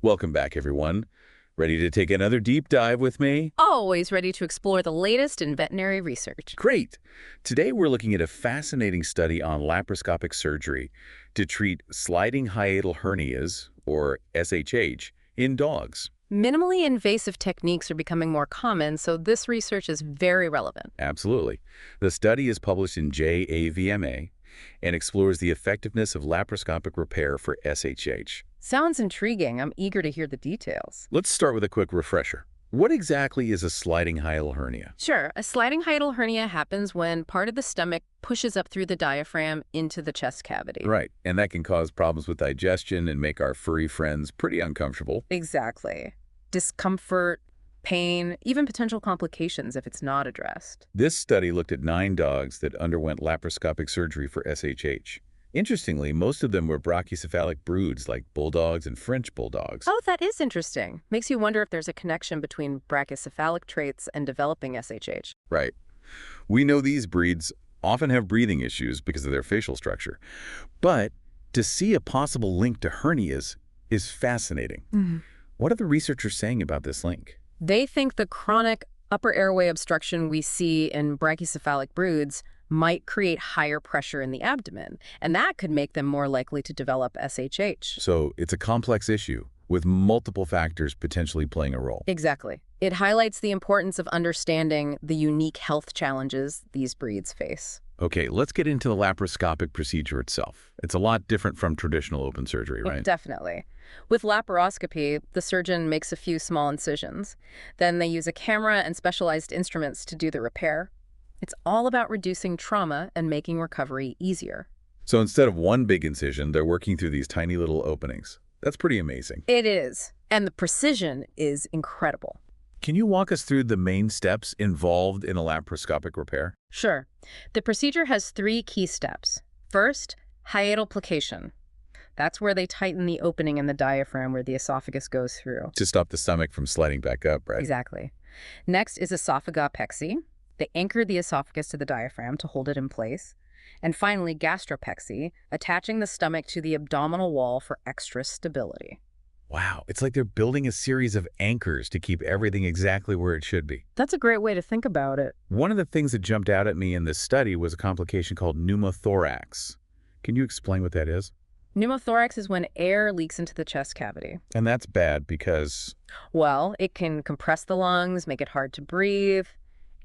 Welcome back, everyone. Ready to take another deep dive with me? Always ready to explore the latest in veterinary research. Great! Today we're looking at a fascinating study on laparoscopic surgery to treat sliding hiatal hernias, or SHH, in dogs. Minimally invasive techniques are becoming more common, so this research is very relevant. Absolutely. The study is published in JAVMA and explores the effectiveness of laparoscopic repair for SHH. Sounds intriguing. I'm eager to hear the details. Let's start with a quick refresher. What exactly is a sliding hiatal hernia? Sure, a sliding hiatal hernia happens when part of the stomach pushes up through the diaphragm into the chest cavity. Right, and that can cause problems with digestion and make our furry friends pretty uncomfortable. Exactly. Discomfort, pain, even potential complications if it's not addressed. This study looked at 9 dogs that underwent laparoscopic surgery for SHH. Interestingly, most of them were brachycephalic broods like bulldogs and French bulldogs. Oh, that is interesting. Makes you wonder if there's a connection between brachycephalic traits and developing SHH. Right. We know these breeds often have breathing issues because of their facial structure. But to see a possible link to hernias is fascinating. What are the researchers saying about this link? They think the chronic upper airway obstruction we see in brachycephalic broods might create higher pressure in the abdomen, and that could make them more likely to develop SHH. So it's a complex issue with multiple factors potentially playing a role. Exactly. It highlights the importance of understanding the unique health challenges these breeds face. Okay, let's get into the laparoscopic procedure itself. It's a lot different from traditional open surgery, right? Definitely. With laparoscopy, the surgeon makes a few small incisions. Then they use a camera and specialized instruments to do the repair. It's all about reducing trauma and making recovery easier. So instead of one big incision, they're working through these tiny little openings. That's pretty amazing. It is. And the precision is incredible. Can you walk us through the main steps involved in a laparoscopic repair? Sure. The procedure has 3 key steps. First, hiatal plication. That's where they tighten the opening in the diaphragm where the esophagus goes through. To stop the stomach from sliding back up, right? Exactly. Next is esophagopexy. They anchor the esophagus to the diaphragm to hold it in place. And finally, gastropexy, attaching the stomach to the abdominal wall for extra stability. Wow, it's like they're building a series of anchors to keep everything exactly where it should be. That's a great way to think about it. One of the things that jumped out at me in this study was a complication called pneumothorax. Can you explain what that is? Pneumothorax is when air leaks into the chest cavity. And that's bad because... Well, it can compress the lungs, make it hard to breathe.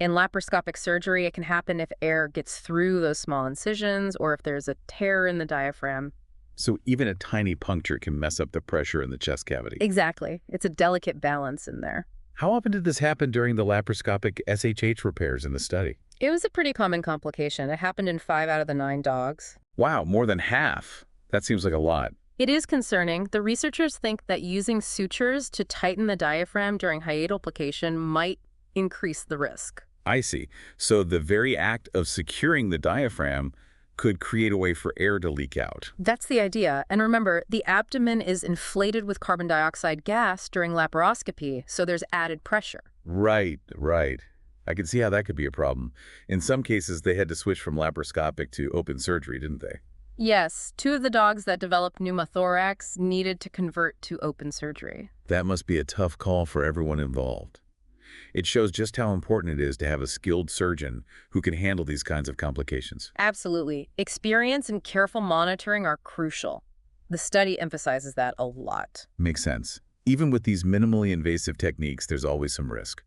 In laparoscopic surgery, it can happen if air gets through those small incisions or if there's a tear in the diaphragm. So even a tiny puncture can mess up the pressure in the chest cavity. Exactly. It's a delicate balance in there. How often did this happen during the laparoscopic SHH repairs in the study? It was a pretty common complication. It happened in 5 out of the 9 dogs. Wow, more than half. That seems like a lot. It is concerning. The researchers think that using sutures to tighten the diaphragm during hiatal plication might increase the risk. I see. So the very act of securing the diaphragm could create a way for air to leak out. That's the idea. And remember, the abdomen is inflated with carbon dioxide gas during laparoscopy, so there's added pressure. Right, right. I can see how that could be a problem. In some cases, they had to switch from laparoscopic to open surgery, didn't they? Yes, 2 of the dogs that developed pneumothorax needed to convert to open surgery. That must be a tough call for everyone involved. It shows just how important it is to have a skilled surgeon who can handle these kinds of complications. Absolutely. Experience and careful monitoring are crucial. The study emphasizes that a lot. Makes sense. Even with these minimally invasive techniques, there's always some risk.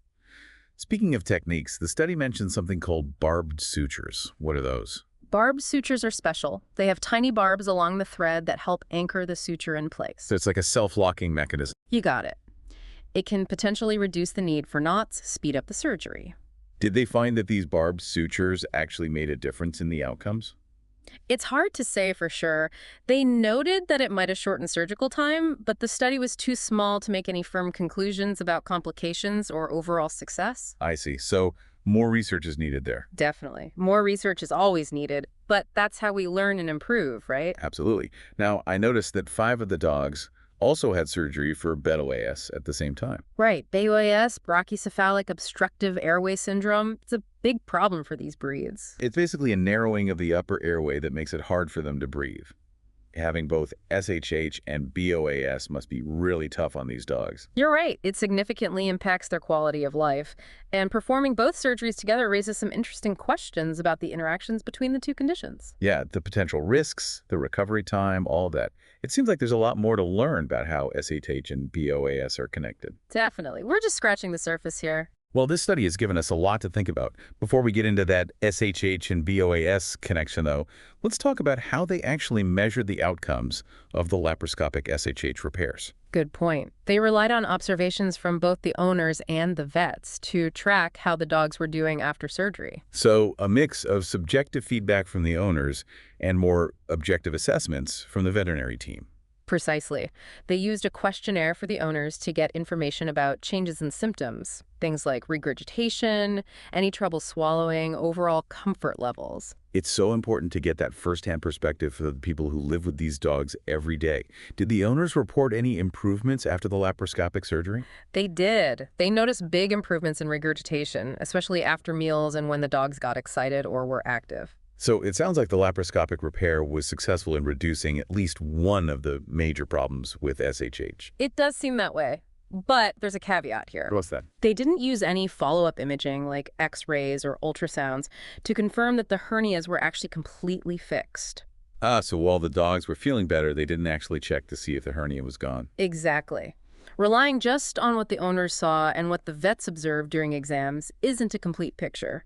Speaking of techniques, the study mentioned something called barbed sutures. What are those? Barbed sutures are special. They have tiny barbs along the thread that help anchor the suture in place. So it's like a self-locking mechanism. You got it. It can potentially reduce the need for knots, speed up the surgery. Did they find that these barbed sutures actually made a difference in the outcomes? It's hard to say for sure. They noted that it might have shortened surgical time, but the study was too small to make any firm conclusions about complications or overall success. I see. So more research is needed there. Definitely. More research is always needed, but that's how we learn and improve, right? Absolutely. Now, I noticed that 5 of the dogs also had surgery for BOAS at the same time. Right. BOAS, brachycephalic obstructive airway syndrome, it's a big problem for these breeds. It's basically a narrowing of the upper airway that makes it hard for them to breathe. having both SHH and BOAS must be really tough on these dogs. You're right. It significantly impacts their quality of life. And performing both surgeries together raises some interesting questions about the interactions between the two conditions. Yeah, the potential risks, the recovery time, all of that. It seems like there's a lot more to learn about how SHH and BOAS are connected. Definitely. We're just scratching the surface here. Well, this study has given us a lot to think about. Before we get into that SHH and BOAS connection, though, let's talk about how they actually measured the outcomes of the laparoscopic SHH repairs. Good point. They relied on observations from both the owners and the vets to track how the dogs were doing after surgery. So a mix of subjective feedback from the owners and more objective assessments from the veterinary team. Precisely. They used a questionnaire for the owners to get information about changes in symptoms, things like regurgitation, any trouble swallowing, overall comfort levels. It's so important to get that firsthand perspective for the people who live with these dogs every day. Did the owners report any improvements after the laparoscopic surgery? They did. They noticed big improvements in regurgitation, especially after meals and when the dogs got excited or were active. So it sounds like the laparoscopic repair was successful in reducing at least one of the major problems with SHH. It does seem that way. But there's a caveat here. What's that? They didn't use any follow-up imaging like X-rays or ultrasounds to confirm that the hernias were actually completely fixed. So while the dogs were feeling better, they didn't actually check to see if the hernia was gone. Exactly. Relying just on what the owners saw and what the vets observed during exams isn't a complete picture.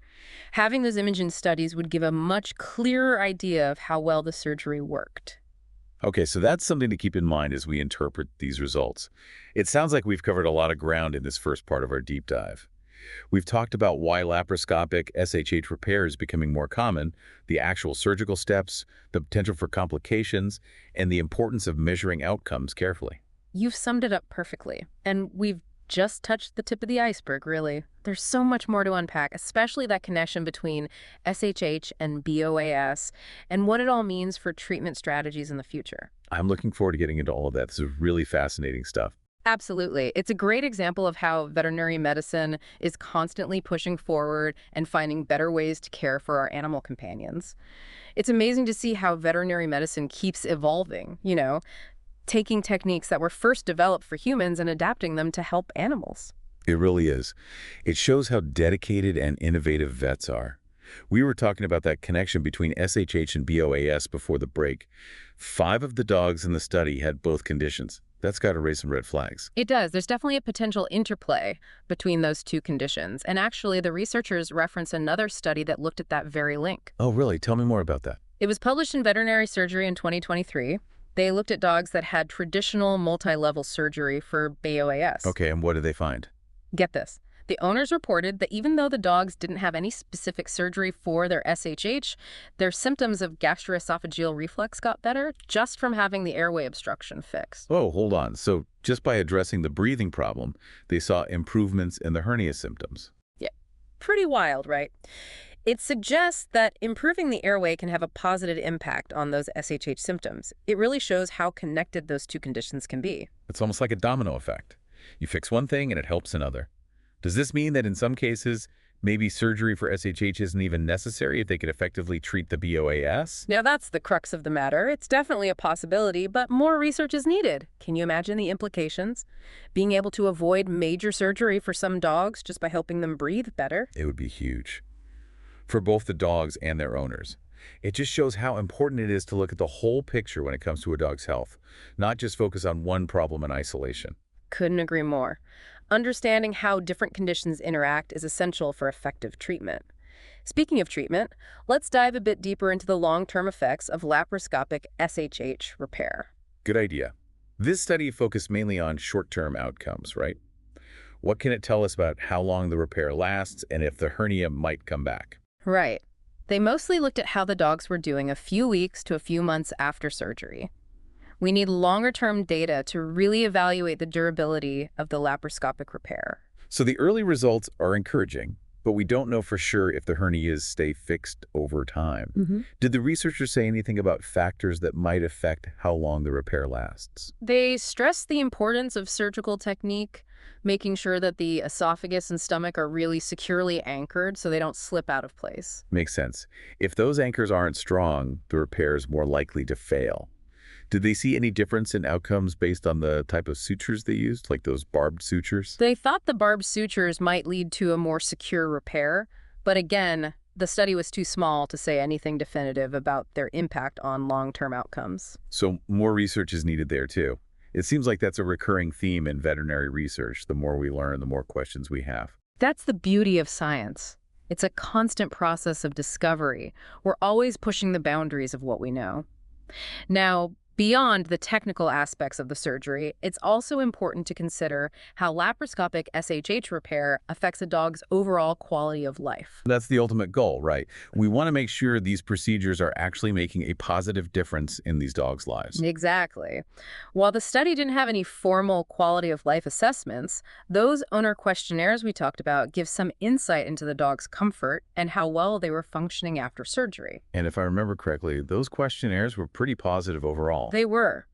Having those imaging studies would give a much clearer idea of how well the surgery worked. Okay, so that's something to keep in mind as we interpret these results. It sounds like we've covered a lot of ground in this first part of our deep dive. We've talked about why laparoscopic SHH repair is becoming more common, the actual surgical steps, the potential for complications, and the importance of measuring outcomes carefully. You've summed it up perfectly. And we've just touched the tip of the iceberg, really. There's so much more to unpack, especially that connection between SHH and BOAS and what it all means for treatment strategies in the future. I'm looking forward to getting into all of that. This is really fascinating stuff. Absolutely. It's a great example of how veterinary medicine is constantly pushing forward and finding better ways to care for our animal companions. It's amazing to see how veterinary medicine keeps evolving, taking techniques that were first developed for humans and adapting them to help animals. It really is. It shows how dedicated and innovative vets are. We were talking about that connection between SHH and BOAS before the break. 5 of the dogs in the study had both conditions. That's got to raise some red flags. It does. There's definitely a potential interplay between those two conditions. And actually, the researchers reference another study that looked at that very link. Oh, really? Tell me more about that. It was published in Veterinary Surgery in 2023. They looked at dogs that had traditional multi-level surgery for BOAS. Okay, and what did they find? Get this. The owners reported that even though the dogs didn't have any specific surgery for their SHH, their symptoms of gastroesophageal reflux got better just from having the airway obstruction fixed. Oh, hold on. So just by addressing the breathing problem, they saw improvements in the hernia symptoms. Yeah, pretty wild, right? It suggests that improving the airway can have a positive impact on those SHH symptoms. It really shows how connected those two conditions can be. It's almost like a domino effect. You fix one thing and it helps another. Does this mean that in some cases, maybe surgery for SHH isn't even necessary if they could effectively treat the BOAS? Now, that's the crux of the matter. It's definitely a possibility, but more research is needed. Can you imagine the implications? Being able to avoid major surgery for some dogs just by helping them breathe better? It would be huge. For both the dogs and their owners. It just shows how important it is to look at the whole picture when it comes to a dog's health, not just focus on one problem in isolation. Couldn't agree more. Understanding how different conditions interact is essential for effective treatment. Speaking of treatment, let's dive a bit deeper into the long-term effects of laparoscopic SHH repair. Good idea. This study focused mainly on short-term outcomes, right? What can it tell us about how long the repair lasts and if the hernia might come back? Right. They mostly looked at how the dogs were doing a few weeks to a few months after surgery. We need longer-term data to really evaluate the durability of the laparoscopic repair. So the early results are encouraging, but we don't know for sure if the hernias stay fixed over time. Did the researchers say anything about factors that might affect how long the repair lasts? They stressed the importance of surgical technique, making sure that the esophagus and stomach are really securely anchored so they don't slip out of place. Makes sense. If those anchors aren't strong, the repair is more likely to fail. Did they see any difference in outcomes based on the type of sutures they used, like those barbed sutures? They thought the barbed sutures might lead to a more secure repair, but again, the study was too small to say anything definitive about their impact on long-term outcomes. So more research is needed there, too. It seems like that's a recurring theme in veterinary research. The more we learn, the more questions we have. That's the beauty of science. It's a constant process of discovery. We're always pushing the boundaries of what we know. Now, beyond the technical aspects of the surgery, it's also important to consider how laparoscopic SHH repair affects a dog's overall quality of life. That's the ultimate goal, right? We want to make sure these procedures are actually making a positive difference in these dogs' lives. Exactly. While the study didn't have any formal quality of life assessments, those owner questionnaires we talked about give some insight into the dog's comfort and how well they were functioning after surgery. And if I remember correctly, those questionnaires were pretty positive overall. They were.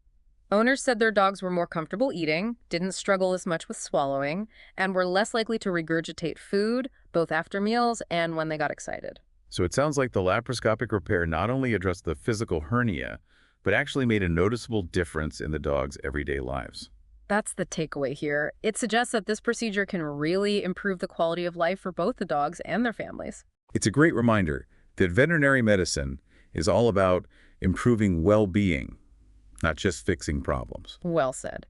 Owners said their dogs were more comfortable eating, didn't struggle as much with swallowing, and were less likely to regurgitate food, both after meals and when they got excited. So it sounds like the laparoscopic repair not only addressed the physical hernia, but actually made a noticeable difference in the dog's everyday lives. That's the takeaway here. It suggests that this procedure can really improve the quality of life for both the dogs and their families. It's a great reminder that veterinary medicine is all about improving well-being, not just fixing problems. Well said.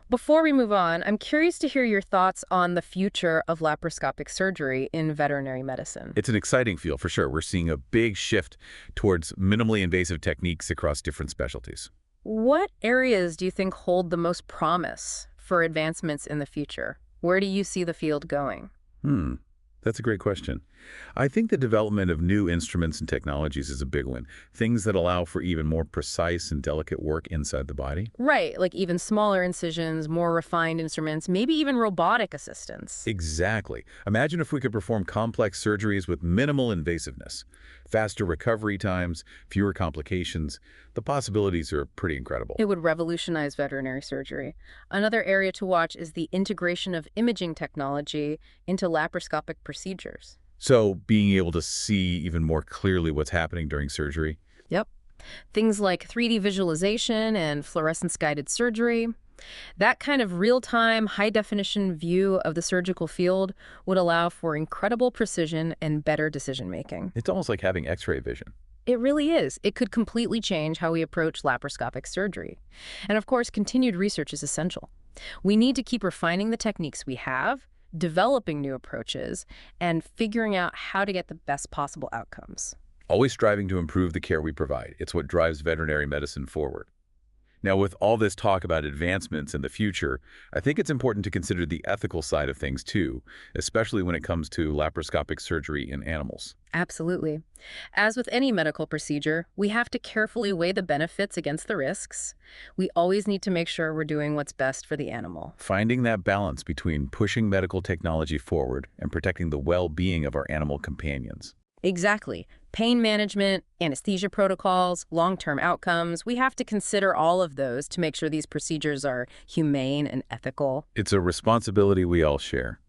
Before we move on, I'm curious to hear your thoughts on the future of laparoscopic surgery in veterinary medicine. It's an exciting field for sure. We're seeing a big shift towards minimally invasive techniques across different specialties. What areas do you think hold the most promise for advancements in the future? Where do you see the field going? That's a great question. I think the development of new instruments and technologies is a big one. Things that allow for even more precise and delicate work inside the body. Right, like even smaller incisions, more refined instruments, maybe even robotic assistance. Exactly. Imagine if we could perform complex surgeries with minimal invasiveness. Faster recovery times, fewer complications. The possibilities are pretty incredible. It would revolutionize veterinary surgery. Another area to watch is the integration of imaging technology into laparoscopic procedures. So being able to see even more clearly what's happening during surgery. Yep. Things like 3D visualization and fluorescence-guided surgery. That kind of real-time, high-definition view of the surgical field would allow for incredible precision and better decision-making. It's almost like having X-ray vision. It really is. It could completely change how we approach laparoscopic surgery. And of course, continued research is essential. We need to keep refining the techniques we have, developing new approaches, and figuring out how to get the best possible outcomes. Always striving to improve the care we provide. It's what drives veterinary medicine forward. Now, with all this talk about advancements in the future, I think it's important to consider the ethical side of things too, especially when it comes to laparoscopic surgery in animals. Absolutely. As with any medical procedure, we have to carefully weigh the benefits against the risks. We always need to make sure we're doing what's best for the animal. Finding that balance between pushing medical technology forward and protecting the well-being of our animal companions. Exactly. Pain management, anesthesia protocols, long-term outcomes. We have to consider all of those to make sure these procedures are humane and ethical. It's a responsibility we all share.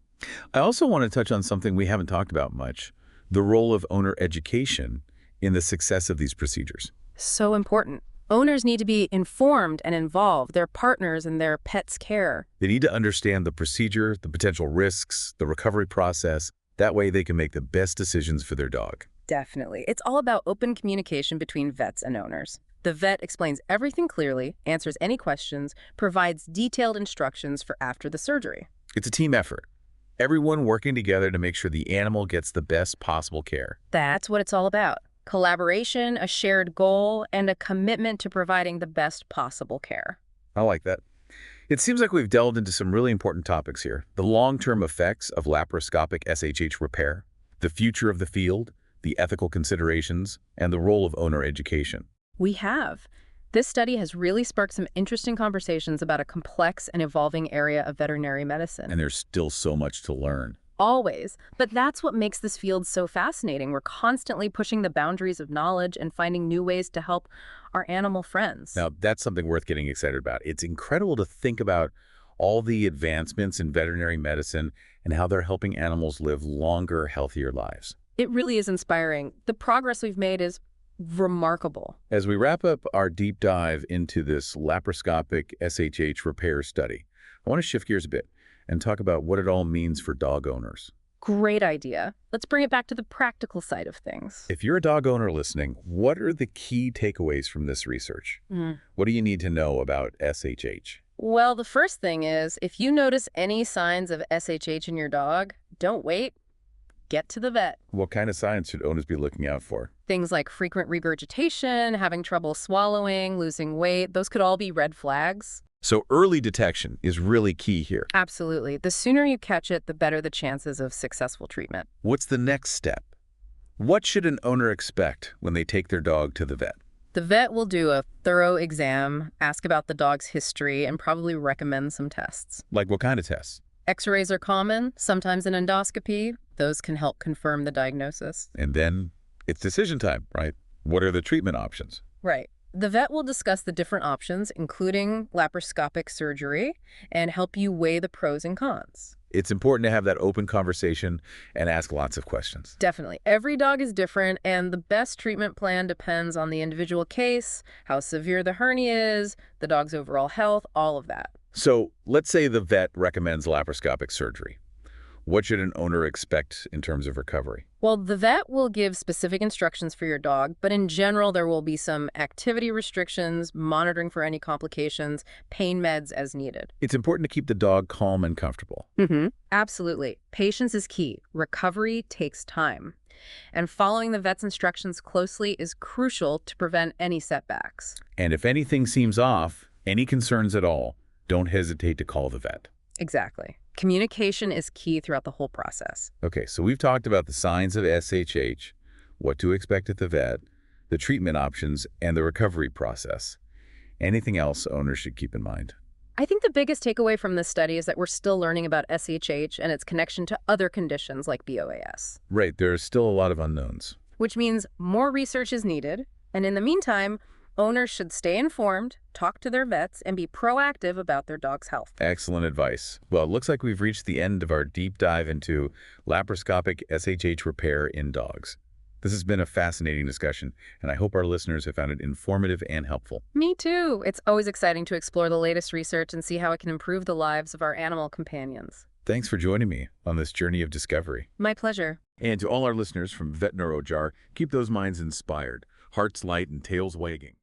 I also want to touch on something we haven't talked about much, the role of owner education in the success of these procedures. So important. Owners need to be informed and involved, their partners in their pet's care. They need to understand the procedure, the potential risks, the recovery process. That way they can make the best decisions for their dog. Definitely. It's all about open communication between vets and owners. The vet explains everything clearly, answers any questions, provides detailed instructions for after the surgery. It's a team effort. Everyone working together to make sure the animal gets the best possible care. That's what it's all about. Collaboration, a shared goal, and a commitment to providing the best possible care. I like that. It seems like we've delved into some really important topics here. The long-term effects of laparoscopic SHH repair, the future of the field, the ethical considerations, and the role of owner education. We have. This study has really sparked some interesting conversations about a complex and evolving area of veterinary medicine. And there's still so much to learn. Always. But that's what makes this field so fascinating. We're constantly pushing the boundaries of knowledge and finding new ways to help our animal friends. Now, that's something worth getting excited about. It's incredible to think about all the advancements in veterinary medicine and how they're helping animals live longer, healthier lives. It really is inspiring. The progress we've made is remarkable. As we wrap up our deep dive into this laparoscopic SHH repair study, I want to shift gears a bit and talk about what it all means for dog owners. Great idea. Let's bring it back to the practical side of things. If you're a dog owner listening, what are the key takeaways from this research? What do you need to know about SHH? Well, the first thing is, if you notice any signs of SHH in your dog, don't wait. Get to the vet. What kind of signs should owners be looking out for? Things like frequent regurgitation, having trouble swallowing, losing weight, those could all be red flags. So early detection is really key here. Absolutely. The sooner you catch it, the better the chances of successful treatment. What's the next step? What should an owner expect when they take their dog to the vet? The vet will do a thorough exam, ask about the dog's history, and probably recommend some tests. Like what kind of tests? X-rays are common, sometimes an endoscopy. Those can help confirm the diagnosis. And then it's decision time, right? What are the treatment options? Right. The vet will discuss the different options, including laparoscopic surgery, and help you weigh the pros and cons. It's important to have that open conversation and ask lots of questions. Definitely. Every dog is different, and the best treatment plan depends on the individual case, how severe the hernia is, the dog's overall health, all of that. So let's say the vet recommends laparoscopic surgery. What should an owner expect in terms of recovery? Well, the vet will give specific instructions for your dog, but in general, there will be some activity restrictions, monitoring for any complications, pain meds as needed. It's important to keep the dog calm and comfortable. Absolutely. Patience is key. Recovery takes time. And following the vet's instructions closely is crucial to prevent any setbacks. And if anything seems off, any concerns at all, don't hesitate to call the vet. Exactly. Communication is key throughout the whole process. Okay, so we've talked about the signs of SHH, what to expect at the vet, the treatment options, and the recovery process. Anything else owners should keep in mind? I think the biggest takeaway from this study is that we're still learning about SHH and its connection to other conditions like BOAS. Right, there's still a lot of unknowns. Which means more research is needed, and in the meantime, owners should stay informed, talk to their vets, and be proactive about their dog's health. Excellent advice. Well, it looks like we've reached the end of our deep dive into laparoscopic SHH repair in dogs. This has been a fascinating discussion, and I hope our listeners have found it informative and helpful. Me too. It's always exciting to explore the latest research and see how it can improve the lives of our animal companions. Thanks for joining me on this journey of discovery. My pleasure. And to all our listeners from Vet Neurojar, keep those minds inspired, hearts light, and tails wagging.